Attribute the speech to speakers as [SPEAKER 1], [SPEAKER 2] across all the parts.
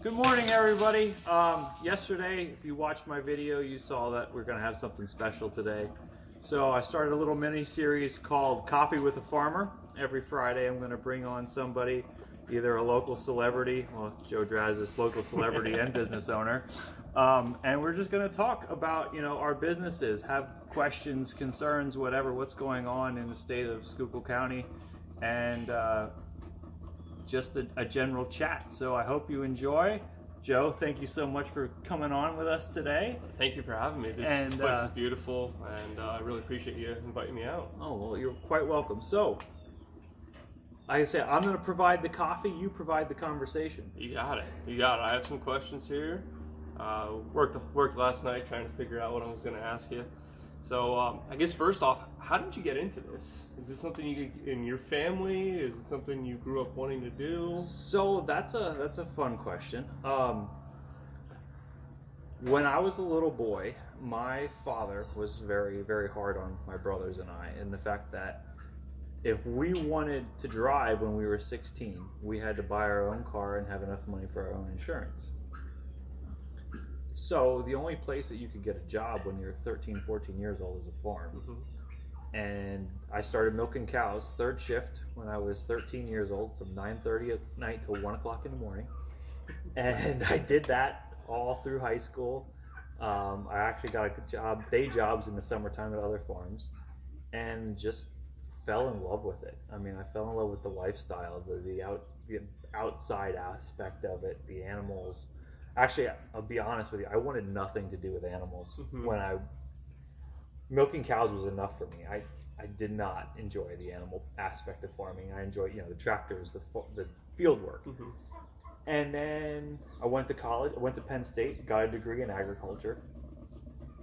[SPEAKER 1] Good morning, everybody. Yesterday, if you watched my video, you saw that we're going to have something special today. So I started a little mini-series called Coffee with a Farmer. Every Friday, I'm going to bring on somebody, either a local celebrity, well, Joe Drasdis, local celebrity and business owner, and we're just going to talk about, our businesses, have questions, concerns, whatever, what's going on in the state of Schuylkill County, and just a general chat. So I hope you enjoy. Joe, thank you so much for coming on with us today.
[SPEAKER 2] Thank you for having me. This place is beautiful, and I really appreciate you inviting me out.
[SPEAKER 1] Oh, well, you're quite welcome. So, like I said, I'm going to provide the coffee, you provide the conversation.
[SPEAKER 2] You got it. You got it. I have some questions here. Worked last night trying to figure out what I was going to ask you. So, I guess first off, how did you get into this? Is this something you in your family? Is it something you grew up wanting to do?
[SPEAKER 1] So that's a fun question. When I was a little boy, my father was very, very hard on my brothers and I, in the fact that if we wanted to drive when we were 16, we had to buy our own car and have enough money for our own insurance. So the only place that you could get a job when you're 13, 14 years old is a farm. Mm-hmm. And I started milking cows, third shift, when I was 13 years old, from 9:30 at night till 1 o'clock in the morning. And I did that all through high school. I actually got a day jobs in the summertime at other farms, and just fell in love with it. I mean, I fell in love with the lifestyle, the outside aspect of it, the animals. Actually, I'll be honest with you, I wanted nothing to do with animals. Mm-hmm. Milking cows was enough for me. I did not enjoy the animal aspect of farming. I enjoyed, the tractors, the field work. Mm-hmm. And then I went to college. I went to Penn State, got a degree in agriculture.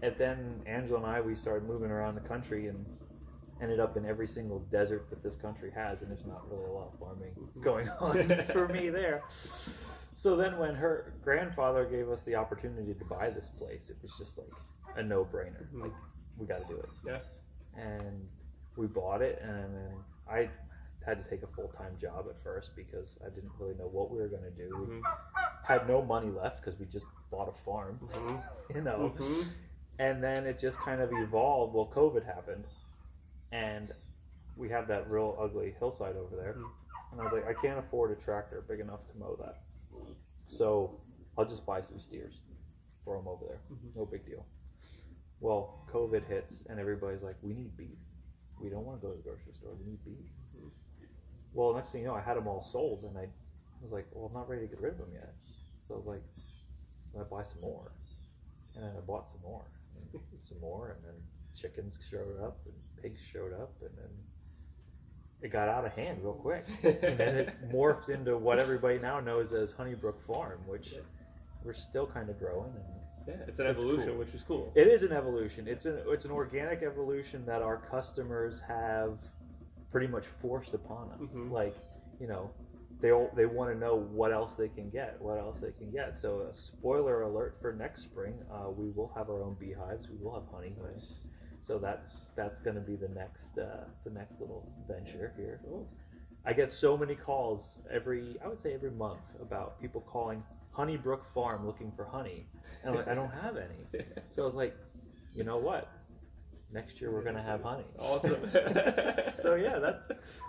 [SPEAKER 1] And then Angela and I, we started moving around the country and ended up in every single desert that this country has. And there's not really a lot of farming going on for me there. So then when her grandfather gave us the opportunity to buy this place, it was just like a no-brainer. Mm-hmm. Like, we got to do it.
[SPEAKER 2] Yeah.
[SPEAKER 1] And we bought it, and then I had to take a full-time job at first because I didn't really know what we were going to do. Mm-hmm. We had no money left because we just bought a farm, mm-hmm. Mm-hmm. And then it just kind of evolved. Well, COVID happened, and we have that real ugly hillside over there. Mm-hmm. And I was like, I can't afford a tractor big enough to mow that. So I'll just buy some steers, throw them over there. Mm-hmm. No big deal. Well, COVID hits, and everybody's like, we need beef. We don't want to go to the grocery store. We need beef. Mm-hmm. Well, next thing you know, I had them all sold, and I was like, well, I'm not ready to get rid of them yet. So I was like, I'm going to buy some more. And then I bought some more, and then chickens showed up, and pigs showed up, and then it got out of hand real quick. And then it morphed into what everybody now knows as Honey Brook Farm, which we're still kind of growing. And
[SPEAKER 2] yeah, it's an evolution, cool. Which is cool.
[SPEAKER 1] It is an evolution. It's an organic evolution that our customers have pretty much forced upon us. Mm-hmm. Like, they want to know what else they can get, So, spoiler alert for next spring, we will have our own beehives. We will have honey.
[SPEAKER 2] Nice.
[SPEAKER 1] So that's going to be the next little venture here. Ooh. I get so many calls every month about people calling Honey Brook Farm looking for honey. And I'm like, I don't have any. So I was like, you know what? Next year we're gonna have honey.
[SPEAKER 2] Awesome.
[SPEAKER 1] So yeah,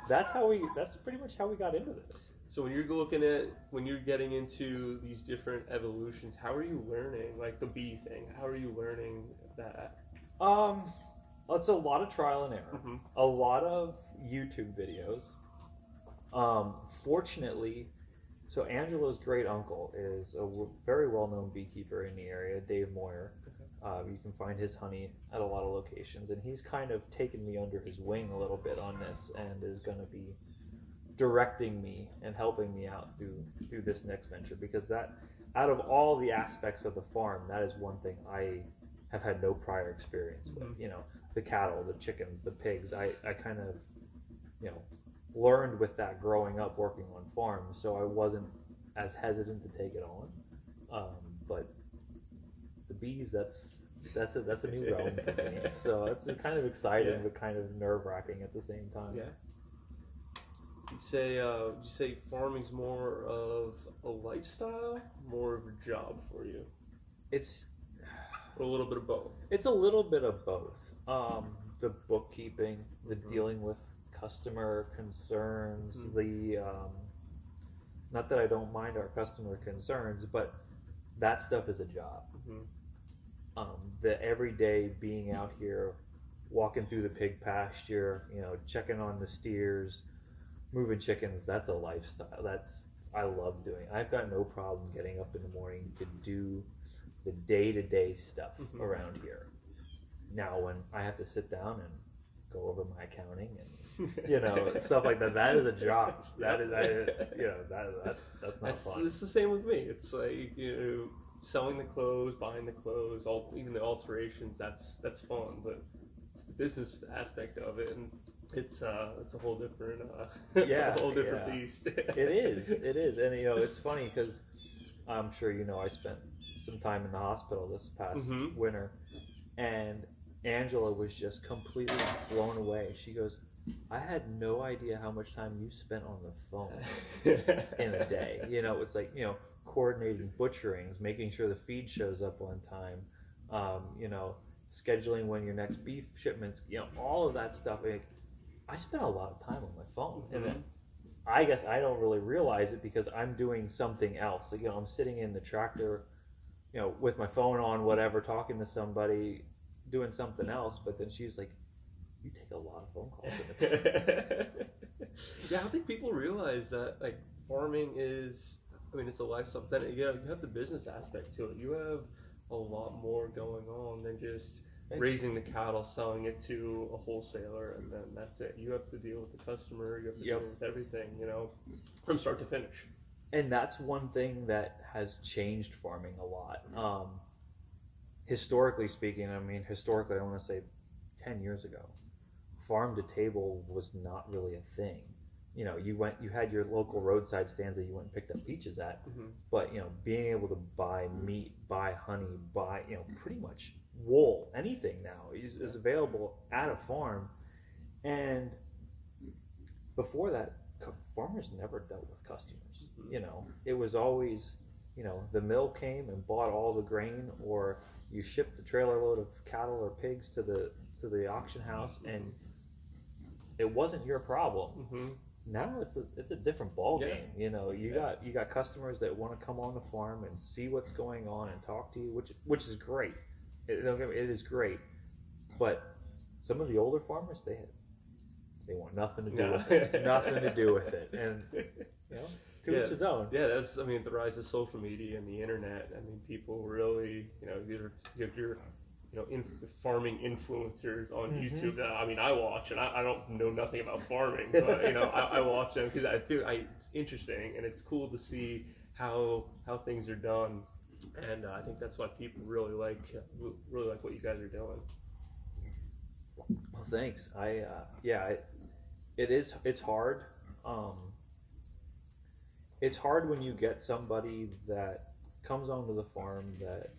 [SPEAKER 1] that's pretty much how we got into this.
[SPEAKER 2] So when you're getting into these different evolutions, how are you learning, like the bee thing? How are you learning that?
[SPEAKER 1] It's a lot of trial and error. Mm-hmm. A lot of YouTube videos. Fortunately, so Angela's great uncle is a very well-known beekeeper in the area, Dave Moyer. You can find his honey at a lot of locations, and he's kind of taken me under his wing a little bit on this, and is going to be directing me and helping me out through this next venture, because that, out of all the aspects of the farm, that is one thing I have had no prior experience with. Mm-hmm. The cattle, the chickens, the pigs. I kind of, learned with that growing up working on farms, so I wasn't as hesitant to take it on. But the bees, that's a new realm for me. So it's kind of exciting, but kind of nerve-wracking at the same time.
[SPEAKER 2] Yeah. you say farming's more of a lifestyle, more of a job for you?
[SPEAKER 1] It's
[SPEAKER 2] Or a little bit of both?
[SPEAKER 1] It's a little bit of both. The bookkeeping, the dealing with customer concerns, the not that I don't mind our customer concerns, but that stuff is a job. The everyday being out here, walking through the pig pasture, checking on the steers, moving chickens, that's a lifestyle. I love doing. I've got no problem getting up in the morning to do the day-to-day stuff around here. Now, when I have to sit down and go over my accounting and stuff like that, that is a job. That is, that's not fun.
[SPEAKER 2] It's the same with me. It's like selling the clothes, buying the clothes, even the alterations. That's fun, but it's the business aspect of it, and it's a whole different a whole different beast.
[SPEAKER 1] It is, and it's funny because I'm sure I spent some time in the hospital this past winter, and Angela was just completely blown away. She goes, I had no idea how much time you spent on the phone in a day. It's like, coordinating butcherings, making sure the feed shows up on time, scheduling when your next beef shipments, all of that stuff. I spent a lot of time on my phone. And I guess I don't really realize it because I'm doing something else. Like, I'm sitting in the tractor, with my phone on, whatever, talking to somebody, doing something else. But then she's like, you take a lot of phone calls in a day.
[SPEAKER 2] Yeah, I don't think people realize that, like, farming is, it's a lifestyle. Then you have the business aspect to it. You have a lot more going on than just raising the cattle, selling it to a wholesaler, and then that's it. You have to deal with the customer. You have to deal with everything, from start to finish.
[SPEAKER 1] And that's one thing that has changed farming a lot. Historically speaking, I want to say 10 years ago, farm to table was not really a thing. You had your local roadside stands that you went and picked up peaches at, but being able to buy meat, buy honey, buy pretty much wool, anything now is available at a farm. And before that, farmers never dealt with customers. It was always, the mill came and bought all the grain, or you shipped a trailer load of cattle or pigs to the auction house, and it wasn't your problem. Now it's a different ball game. You got customers that want to come on the farm and see what's going on and talk to you, which is great. It is great, but some of the older farmers, they want nothing to do with it. Nothing to do with it, and to each his own. Yeah,
[SPEAKER 2] that's the rise of social media and the internet. People really, your farming influencers on YouTube that I watch, and I don't know nothing about farming, but I watch them because I feel it's interesting and it's cool to see how things are done, and I think that's why people really like what you guys are doing.
[SPEAKER 1] Well, thanks. It's hard. It's hard when you get somebody that comes onto the farm that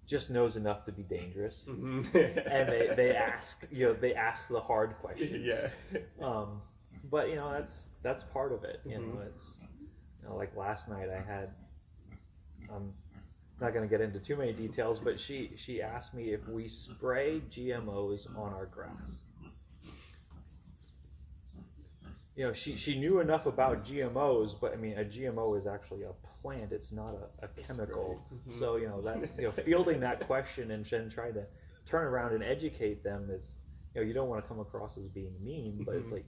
[SPEAKER 1] just knows enough to be dangerous, and they ask the hard questions. But that's part of it. It's like last night I'm not going to get into too many details, but she asked me if we spray GMOs on our grass. She knew enough about GMOs, but a GMO is actually a plant. It's not a chemical. So fielding that question and then trying to turn around and educate them is, you don't want to come across as being mean, but it's like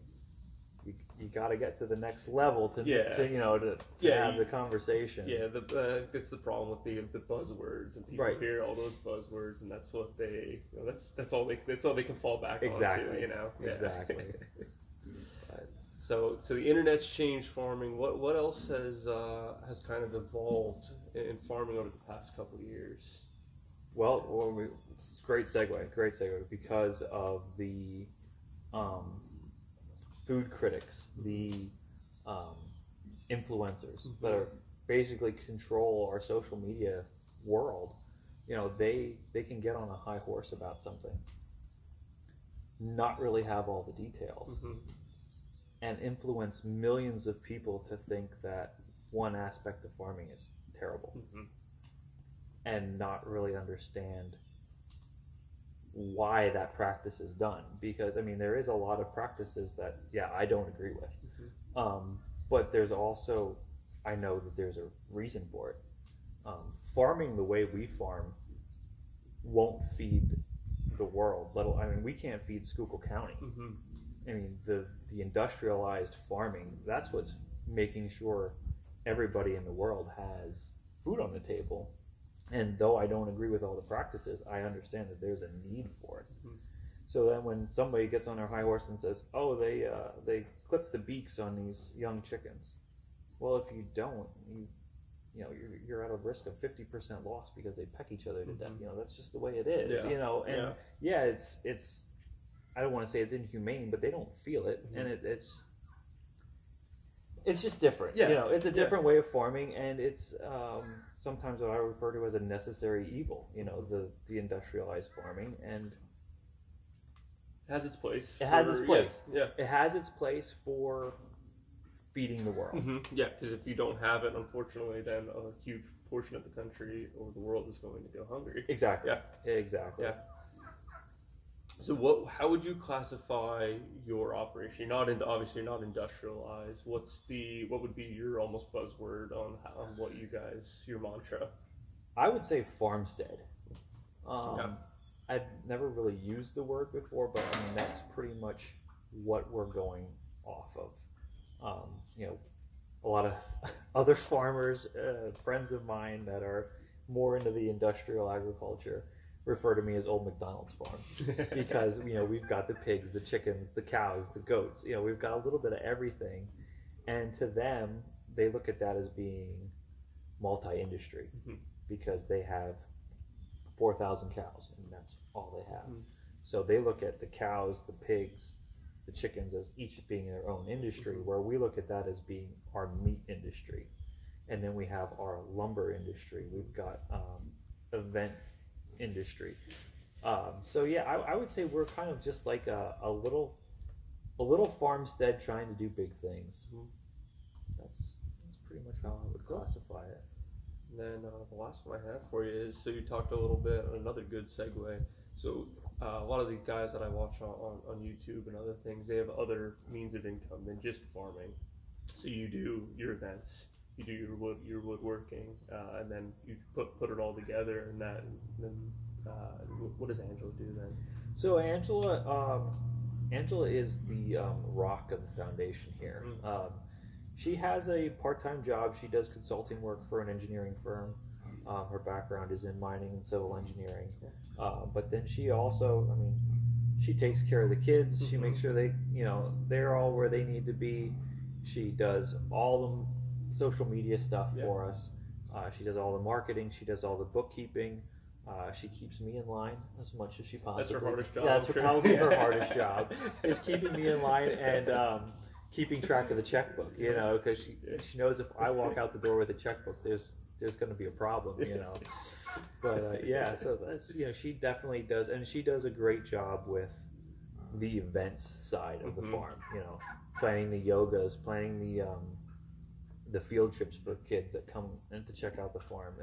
[SPEAKER 1] you got to get to the next level to have the conversation.
[SPEAKER 2] Yeah, that's the problem with the buzzwords, and people hear all those buzzwords, and that's what they that's all they can fall back on.
[SPEAKER 1] Exactly.
[SPEAKER 2] So the internet's changed farming. What else has kind of evolved in farming over the past couple of years?
[SPEAKER 1] Well, great segue, because of the food critics, the influencers that are basically control our social media world. They can get on a high horse about something, not really have all the details. and influence millions of people to think that one aspect of farming is terrible, and not really understand why that practice is done. Because I mean, there is a lot of practices that I don't agree with, but there's also, I know that there's a reason for it. Farming the way we farm won't feed the world. I mean, we can't feed Schuylkill County. I mean, the industrialized farming, that's what's making sure everybody in the world has food on the table. And though I don't agree with all the practices, I understand that there's a need for it. So then when somebody gets on their high horse and says, oh, they clip the beaks on these young chickens. Well, if you don't, you're at a risk of 50% loss because they peck each other to death. That's just the way it is. And it's I don't want to say it's inhumane, but they don't feel it, and it's just different. It's a different way of farming, and it's sometimes what I refer to as a necessary evil. The industrialized farming, and
[SPEAKER 2] it has its place.
[SPEAKER 1] It has its place. It has its place for feeding the world.
[SPEAKER 2] Because if you don't have it, unfortunately, then a huge portion of the country or the world is going to go hungry.
[SPEAKER 1] Exactly. Exactly.
[SPEAKER 2] So how would you classify your operation? Obviously not industrialized. What would be your almost buzzword on what your mantra?
[SPEAKER 1] I would say farmstead. I'd never really used the word before, but I mean, that's pretty much what we're going off of. A lot of other farmers, friends of mine that are more into the industrial agriculture, refer to me as Old McDonald's farm, because we've got the pigs, the chickens, the cows, the goats. We've got a little bit of everything, and to them, they look at that as being multi-industry, because they have 4,000 cows, and that's all they have. So they look at the cows, the pigs, the chickens as each being their own industry, where we look at that as being our meat industry. And then we have our lumber industry. We've got event industry. I would say we're kind of just like a little farmstead trying to do big things. That's pretty much how I would classify it.
[SPEAKER 2] And then the last one I have for you is, so you talked a little bit, another good segue. So a lot of these guys that I watch on YouTube and other things, they have other means of income than just farming. So you do your events, you do your woodworking, and then you put it all together, and then what does Angela do then?
[SPEAKER 1] So Angela is the rock of the foundation here. She has a part-time job. She does consulting work for an engineering firm. Her background is in mining and civil engineering. But then she also, she takes care of the kids. She makes sure they're all where they need to be. She does all the social media stuff for us. She does all the marketing. She does all the bookkeeping. She keeps me in line as much as she possibly.
[SPEAKER 2] That's her hardest job.
[SPEAKER 1] That's probably her hardest job, is keeping me in line and keeping track of the checkbook. Because she knows if I walk out the door with a checkbook, there's going to be a problem. But so that's she definitely does, and she does a great job with the events side of the farm. Planning the yogas, planning the field trips for kids that come in to check out the farm.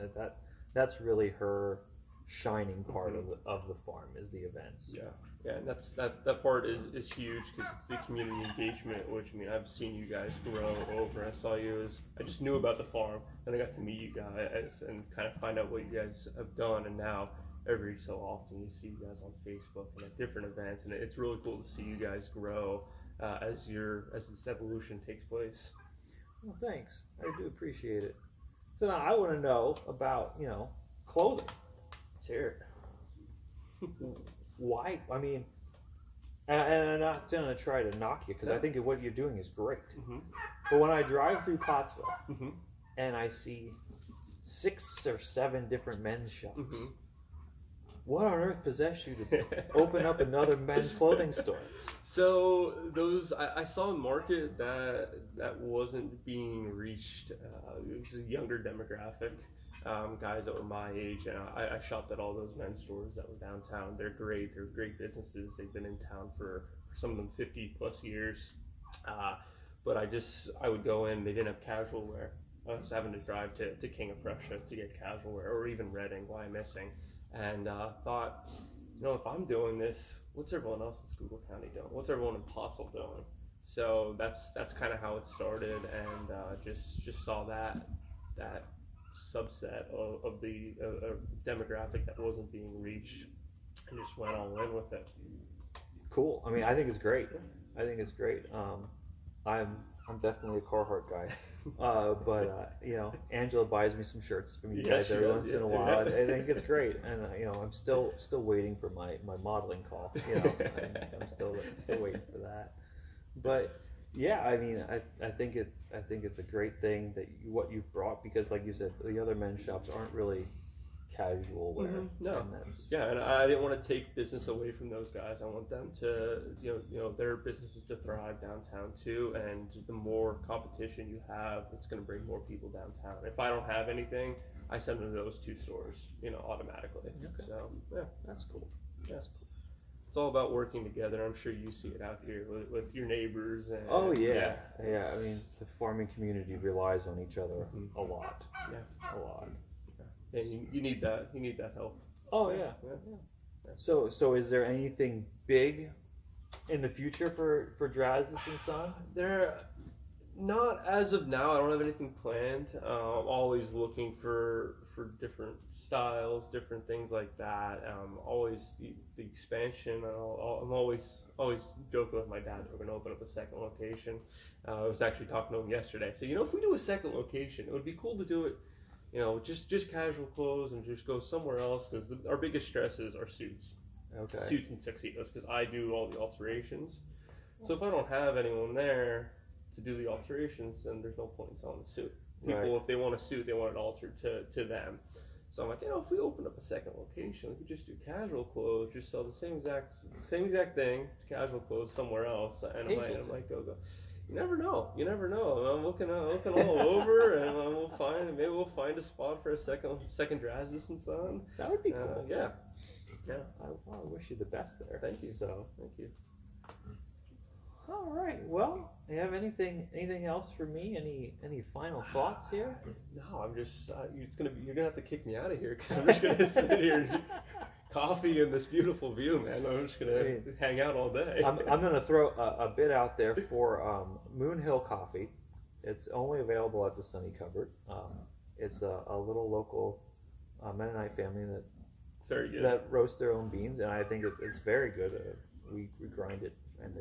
[SPEAKER 1] That's really her shining part of the farm, is the events.
[SPEAKER 2] And that part is huge, because it's the community engagement, which I've seen you guys grow over. I saw you I just knew about the farm, and I got to meet you guys and kind of find out what you guys have done, and now every so often you see you guys on Facebook and at different events, and it's really cool to see you guys grow as this evolution takes place.
[SPEAKER 1] Well, thanks. I do appreciate it. So now I want to know about clothing.
[SPEAKER 2] Let's hear it.
[SPEAKER 1] Why? And I'm not going to try to knock you, because I think what you're doing is great. But when I drive through Pottsville and I see 6 or 7 different men's shops, what on earth possessed you to open up another men's clothing store?
[SPEAKER 2] So I saw a market that wasn't being reached. It was a younger demographic. Guys that were my age, and I shopped at all those men's stores that were downtown. They're great. They're great businesses. They've been in town for some of them 50 plus years. but I would go in, they didn't have casual wear. I was having to drive to King of Prussia to get casual wear, or even Reading, why I'm missing. And thought, you know, if I'm doing this, what's everyone else in Schuylkill County doing? What's everyone in Pottsville doing? So that's kind of how it started, and just saw that subset of the demographic that wasn't being reached, and just went all in with it.
[SPEAKER 1] Cool. I mean, I think it's great. I think it's great. I'm definitely a Carhartt guy. But you know, Angela buys me some shirts from you guys every once in a while. I think it's great, and you know, I'm still waiting for my modeling call. You know, I'm still waiting for that. But yeah, I mean, I think it's a great thing that what you've brought, because like you said, the other men's shops aren't really casual wear.
[SPEAKER 2] Mm-hmm. No, and I didn't want to take business away from those guys. I want them to, you know, their businesses to thrive downtown too. And the more competition you have, it's going to bring more people downtown. If I don't have anything, I send them to those two stores, you know, automatically. Okay. So yeah,
[SPEAKER 1] that's cool.
[SPEAKER 2] That's cool. It's all about working together. I'm sure you see it out here with your neighbors. And,
[SPEAKER 1] oh yeah. I mean, the farming community relies on each other a lot.
[SPEAKER 2] Yeah,
[SPEAKER 1] a lot.
[SPEAKER 2] And you need that. You need that help.
[SPEAKER 1] Oh yeah. So is there anything big in the future for Drasdis and Son?
[SPEAKER 2] There, not as of now. I don't have anything planned. I'm always looking for different styles, different things like that. Always the expansion. I'm always joking with my dad that we're going to open up a second location. I was actually talking to him yesterday. So, you know, if we do a second location, it would be cool to do it, you know, just casual clothes and just go somewhere else, because our biggest stresses are suits.
[SPEAKER 1] Okay.
[SPEAKER 2] Suits and tuxedos, because I do all the alterations. So if I don't have anyone there to do the alterations, then there's no point in selling a suit. People, if they want a suit, they want it altered to them. So I'm like, you know, if we open up a second location, we could just do casual clothes, just sell the same exact thing, casual clothes somewhere else, and I might go. You never know. I'm looking all over, and maybe we'll find a spot for a second Drasdis and Son.
[SPEAKER 1] That would be cool.
[SPEAKER 2] Yeah.
[SPEAKER 1] I wish you the best there.
[SPEAKER 2] Thank you.
[SPEAKER 1] Thank you. All right. Well, do you have anything else for me? Any final thoughts here?
[SPEAKER 2] No, I'm just. You're gonna have to kick me out of here, because I'm just gonna sit here and coffee and this beautiful view, man. I'm just gonna hang out all day.
[SPEAKER 1] I'm gonna throw a bit out there for Moon Hill Coffee. It's only available at the Sunny Cupboard. It's a little local Mennonite family that roasts their own beans, and I think it's very good. We grind it, and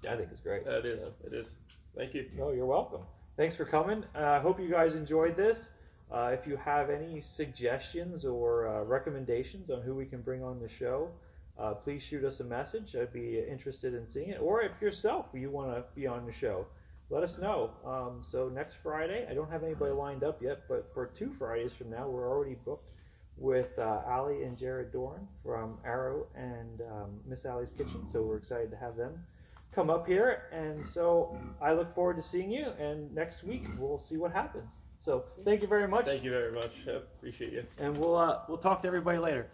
[SPEAKER 1] I think it's great.
[SPEAKER 2] It is. Thank you.
[SPEAKER 1] No, you're welcome. Thanks for coming. I hope you guys enjoyed this. If you have any suggestions or recommendations on who we can bring on the show, please shoot us a message. I'd be interested in seeing it. Or if yourself you want to be on the show, let us know. So next Friday, I don't have anybody lined up yet, but for 2 Fridays from now, we're already booked with Allie and Jared Dorn from Arrow and Miss Allie's Kitchen. So we're excited to have them come up here. And so I look forward to seeing you. And next week, we'll see what happens. So thank you very much.
[SPEAKER 2] Thank you very much. Appreciate you.
[SPEAKER 1] And we'll talk to everybody later.